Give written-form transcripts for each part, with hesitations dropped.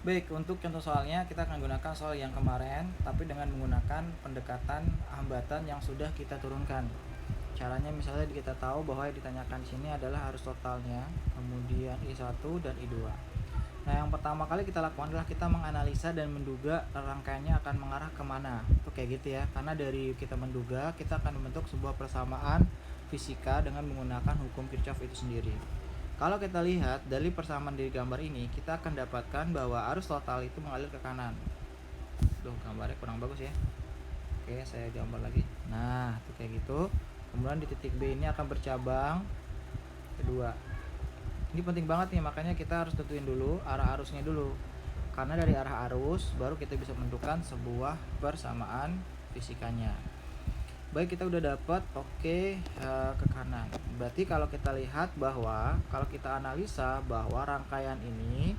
Baik, untuk contoh soalnya kita akan gunakan soal yang kemarin, tapi dengan menggunakan pendekatan hambatan yang sudah kita turunkan. Caranya misalnya kita tahu bahwa yang ditanyakan di sini adalah arus totalnya, kemudian I1 dan I2. Nah, yang pertama kali kita lakukan adalah kita menganalisa dan menduga rangkaiannya akan mengarah kemana. Itu kayak gitu ya, karena dari kita menduga, kita akan membentuk sebuah persamaan fisika dengan menggunakan hukum Kirchhoff itu sendiri. Kalau kita lihat dari persamaan di gambar ini, kita akan dapatkan bahwa arus total itu mengalir ke kanan. Duh, gambarnya kurang bagus ya. Oke, saya gambar lagi. Nah, itu kayak gitu. Kemudian di titik B ini akan bercabang kedua. Ini penting banget nih, makanya kita harus tentuin dulu arah arusnya dulu. Karena dari arah arus baru kita bisa menentukan sebuah persamaan fisikanya. Baik, kita udah dapat ke kanan. Berarti kalau kita lihat bahwa kalau kita analisa bahwa rangkaian ini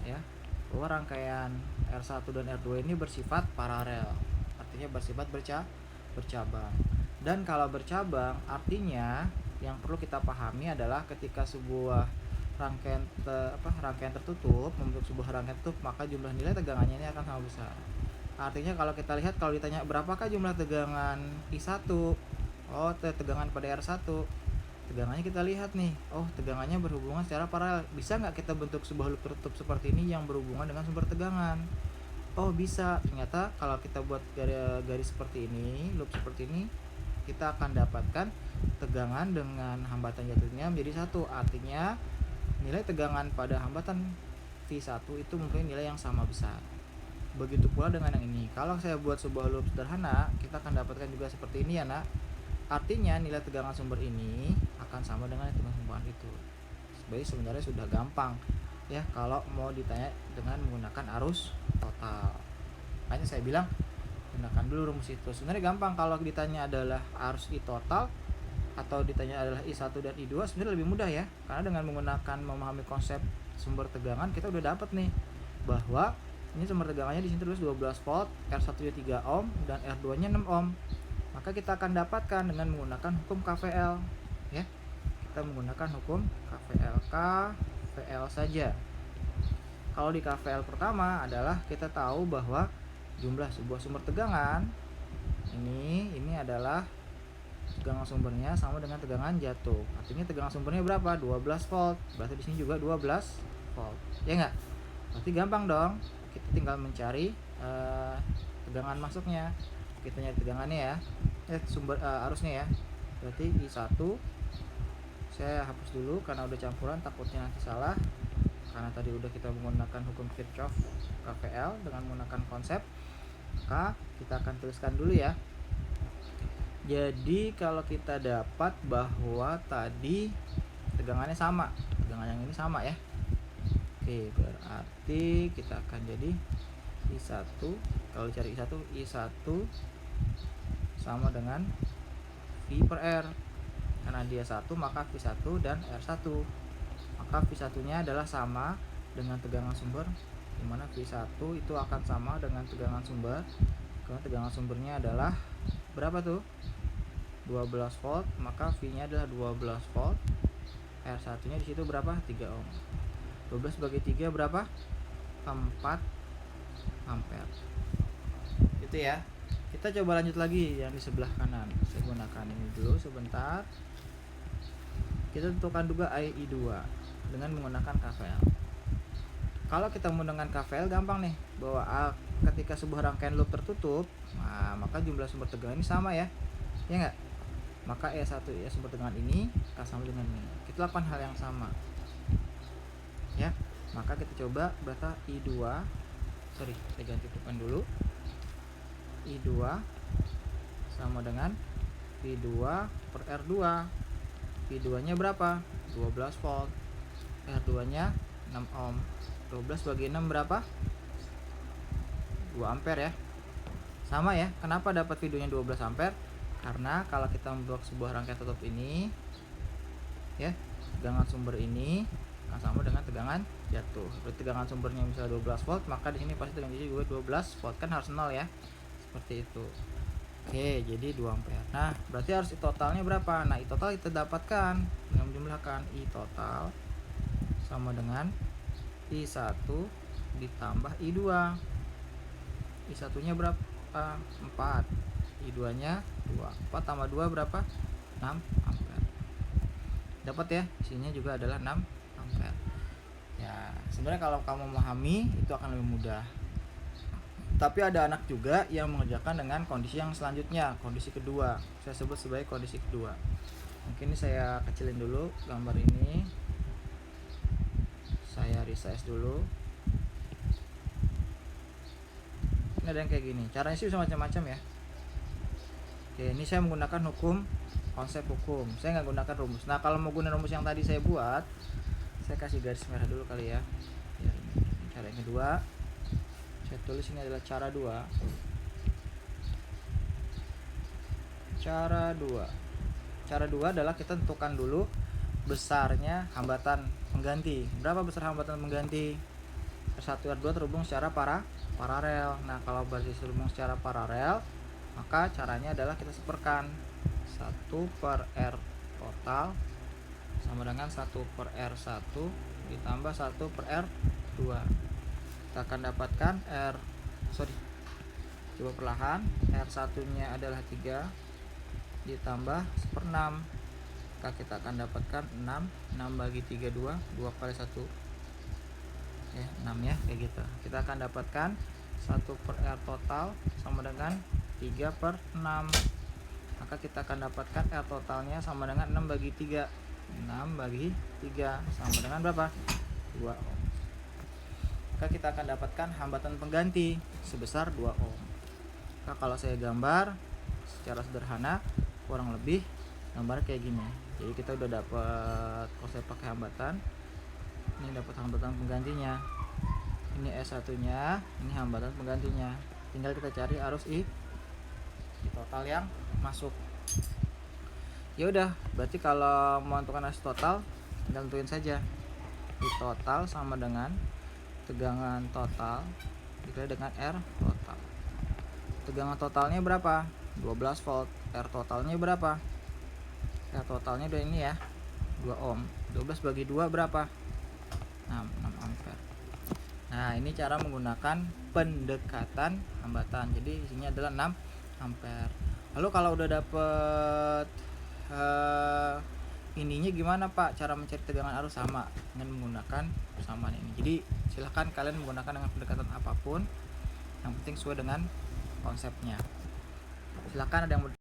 ya, bahwa rangkaian R1 dan R2 ini bersifat paralel. Artinya bersifat bercabang. Dan kalau bercabang artinya yang perlu kita pahami adalah ketika sebuah rangkaian tertutup membentuk sebuah rangkaian tertutup, maka jumlah nilai tegangannya ini akan sama besar. Artinya kalau kita lihat, kalau ditanya berapakah jumlah tegangan I1, oh tegangan pada R1, tegangannya kita lihat nih, oh tegangannya berhubungan secara paralel. Bisa nggak kita bentuk sebuah loop tertutup seperti ini yang berhubungan dengan sumber tegangan? Oh bisa, ternyata kalau kita buat garis seperti ini, loop seperti ini, kita akan dapatkan tegangan dengan hambatan jatuhnya menjadi satu. Artinya nilai tegangan pada hambatan V1 itu mempunyai nilai yang sama besar. Begitu pula dengan yang ini. Kalau saya buat sebuah loop sederhana, kita akan dapatkan juga seperti ini ya nak. Artinya nilai tegangan sumber ini akan sama dengan tegangan sumber itu. Sebenarnya sudah gampang ya kalau mau ditanya dengan menggunakan arus total. Makanya saya bilang gunakan dulu rumus itu. Sebenarnya gampang kalau ditanya adalah arus I total atau ditanya adalah I1 dan I2, sebenarnya lebih mudah ya. Karena dengan menggunakan memahami konsep sumber tegangan, kita udah dapat nih bahwa ini sumber tegangannya di sini terus 12 volt, R1-nya 3 ohm dan R2-nya 6 ohm. Maka kita akan dapatkan dengan menggunakan hukum KVL ya. Kita menggunakan hukum KVL saja. Kalau di KVL pertama adalah kita tahu bahwa jumlah sebuah sumber tegangan ini adalah tegangan sumbernya sama dengan tegangan jatuh. Artinya tegangan sumbernya berapa? 12 volt. Berarti di sini juga 12 volt. Ya enggak? Berarti gampang dong. Kita tinggal mencari tegangan masuknya. Kita nyari tegangannya ya. Sumber arusnya ya. Berarti I1 saya hapus dulu karena udah campuran, takutnya nanti salah. Karena tadi udah kita menggunakan hukum Kirchhoff KVL dengan menggunakan konsep. Maka kita akan tuliskan dulu ya. Jadi kalau kita dapat bahwa tadi tegangannya sama, tegangan yang ini sama ya. Oke, berarti kita akan jadi I1, kalau cari I1 sama dengan V per R. Karena dia 1, maka V1 dan R1. Maka V1 nya adalah sama dengan tegangan sumber, dimana V1 itu akan sama dengan tegangan sumber. Karena tegangan sumbernya adalah berapa tuh? 12 volt, maka V nya adalah 12 volt. R1 nya di situ berapa? 3 ohm. 12 bagi 3 berapa? 4 ampere. Itu ya. Kita coba lanjut lagi yang di sebelah kanan. Saya gunakan ini dulu sebentar. Kita tentukan juga I2 dengan menggunakan KVL. Kalau kita menggunakan KVL gampang nih, bahwa ketika sebuah rangkaian loop tertutup, nah, maka jumlah sumber tegangan ini sama ya. Ya enggak? Maka E1 ya sumber tegangan ini akan sama dengan ini. Kita lakukan hal yang sama. Ya, maka kita coba berarti I2, saya ganti tulisan dulu. I2 sama dengan V2 per R2. V2 nya berapa? 12 volt. R2 nya 6 ohm. 12 bagi 6 berapa? 2 ampere ya. Sama ya. Kenapa dapat V2 nya 12 ampere? Karena kalau kita membuat sebuah rangkaian tutup ini ya, tegangan sumber ini akan sama dengan tegangan jatuh. Berarti tegangan sumbernya misalnya 12 volt, maka di sini pasti tegangan jatuh juga 12 volt, kan harus 0 ya. Seperti itu. Oke, jadi 2 ampere. Nah, berarti harus I totalnya berapa? Nah, I total kita dapatkan dengan menjumlahkan I total sama dengan I1 ditambah I2. I1 nya berapa? 4. I2 nya 2. 4 tambah 2 berapa? 6 ampere. Dapat ya, isinya juga adalah 6 ampere. Ya, sebenarnya kalau kamu memahami itu akan lebih mudah. Tapi ada anak juga yang mengerjakan dengan kondisi yang selanjutnya, kondisi kedua. Saya sebut sebagai kondisi kedua. Mungkin ini saya kecilin dulu gambar ini. Saya resize dulu. Ini ada yang kayak gini. Caranya sih bisa macam-macam ya. Oke, ini saya menggunakan konsep hukum. Saya nggak gunakan rumus. Nah, kalau mau gunakan rumus yang tadi saya buat, saya kasih garis merah dulu kali ya. Ya, ini cara yang kedua. Saya tulis ini adalah cara 2. Cara 2 adalah kita tentukan dulu besarnya hambatan pengganti. Berapa besar hambatan pengganti? R1 R2 terhubung secara paralel. Nah, kalau basis terhubung secara paralel, maka caranya adalah kita seperkan 1 per R total sama dengan 1 per R1 ditambah 1 per R2. Kita akan dapatkan coba perlahan. R1 nya adalah 3 ditambah 1/6, maka kita akan dapatkan 6 bagi 3 2 kali 1 ya, 6 ya, kayak gitu. Kita akan dapatkan 1 per R total sama dengan 3 per 6, maka kita akan dapatkan R totalnya sama dengan 6 bagi 3 sama dengan berapa? 2 ohm. Maka kita akan dapatkan hambatan pengganti sebesar 2 ohm. Maka kalau saya gambar secara sederhana, kurang lebih gambar kayak gini. Jadi kita udah dapat konsep pakai hambatan. Ini dapat hambatan penggantinya. Ini S1 nya, ini hambatan penggantinya. Tinggal kita cari arus I total yang masuk. Ya udah, berarti kalau mau menentukan arus total, tinggal tentuin saja. I total sama dengan tegangan total dikali dengan R total. Tegangan totalnya berapa? 12 volt. R totalnya berapa? R totalnya udah ini ya, 2 ohm. 12 bagi 2 berapa? 6 ampere. Nah, ini cara menggunakan pendekatan hambatan. Jadi isinya adalah 6 ampere. Lalu kalau udah dapet ininya gimana Pak? Cara mencari tegangan arus sama dengan menggunakan persamaan ini. Jadi silahkan kalian menggunakan dengan pendekatan apapun, yang penting sesuai dengan konsepnya. Silahkan ada yang